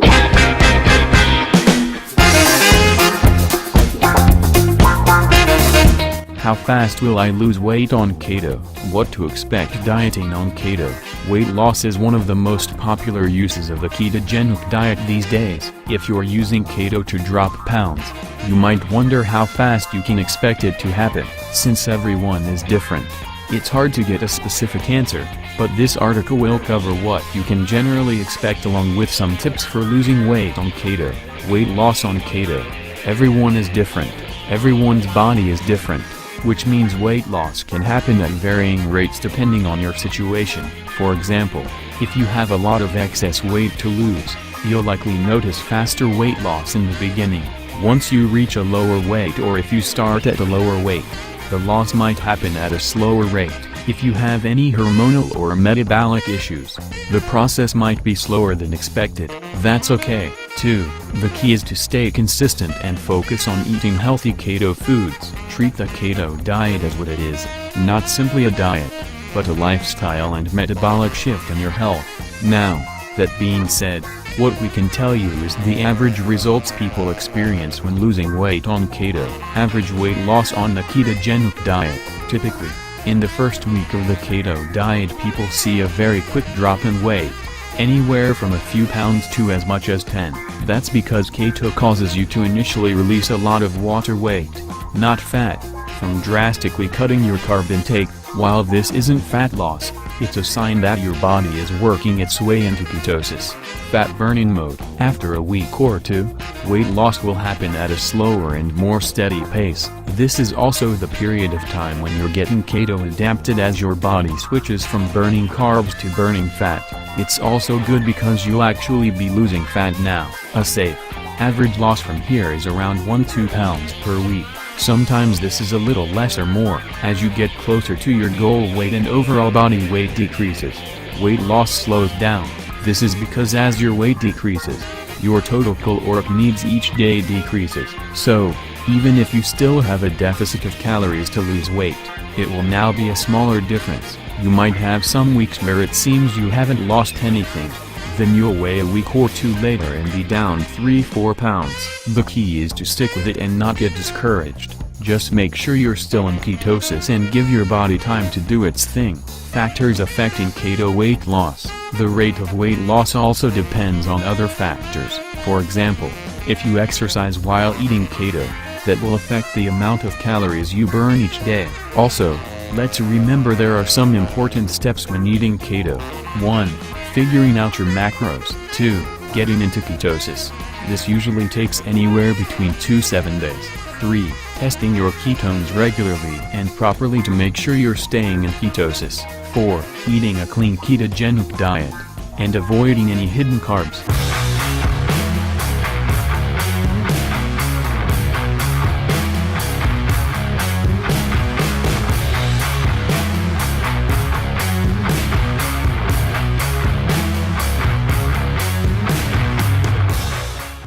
How fast will I lose weight on keto? What to expect dieting on keto? Weight loss is one of the most popular uses of the ketogenic diet these days. If you're using keto to drop pounds, you might wonder how fast you can expect it to happen. Since everyone is different, it's hard to get a specific answer, but this article will cover what you can generally expect along with some tips for losing weight on keto. Weight loss on keto. Everyone is different. Everyone's body is different, which means weight loss can happen at varying rates depending on your situation. For example, if you have a lot of excess weight to lose, you'll likely notice faster weight loss in the beginning. Once you reach a lower weight, or if you start at a lower weight, the loss might happen at a slower rate. If you have any hormonal or metabolic issues, the process might be slower than expected. That's okay, too. The key is to stay consistent and focus on eating healthy keto foods. Treat the keto diet as what it is, not simply a diet, but a lifestyle and metabolic shift in your health. Now, that being said, what we can tell you is the average results people experience when losing weight on keto. Average weight loss on the ketogenic diet. Typically, in the first week of the keto diet, people see a very quick drop in weight, anywhere from a few pounds to as much as 10. That's because keto causes you to initially release a lot of water weight, not fat, from drastically cutting your carb intake. While this isn't fat loss, it's a sign that your body is working its way into ketosis, fat burning mode. After a week or two, weight loss will happen at a slower and more steady pace. This is also the period of time when you're getting keto adapted as your body switches from burning carbs to burning fat. It's also good because you'll actually be losing fat now. A safe, average loss from here is around 1-2 pounds per week. Sometimes this is a little less or more. As you get closer to your goal weight and overall body weight decreases, weight loss slows down. This is because as your weight decreases, your total caloric needs each day decreases. So, even if you still have a deficit of calories to lose weight, it will now be a smaller difference. You might have some weeks where it seems you haven't lost anything. Then you'll weigh a week or two later and be down 3-4 pounds. The key is to stick with it and not get discouraged. Just make sure you're still in ketosis and give your body time to do its thing. Factors affecting keto weight loss. The rate of weight loss also depends on other factors. For example, if you exercise while eating keto, that will affect the amount of calories you burn each day. Also, let's remember there are some important steps when eating keto. 1. Figuring out your macros. 2. Getting into ketosis. This usually takes anywhere between 2-7 days. 3. Testing your ketones regularly and properly to make sure you're staying in ketosis. 4. Eating a clean ketogenic diet, and avoiding any hidden carbs.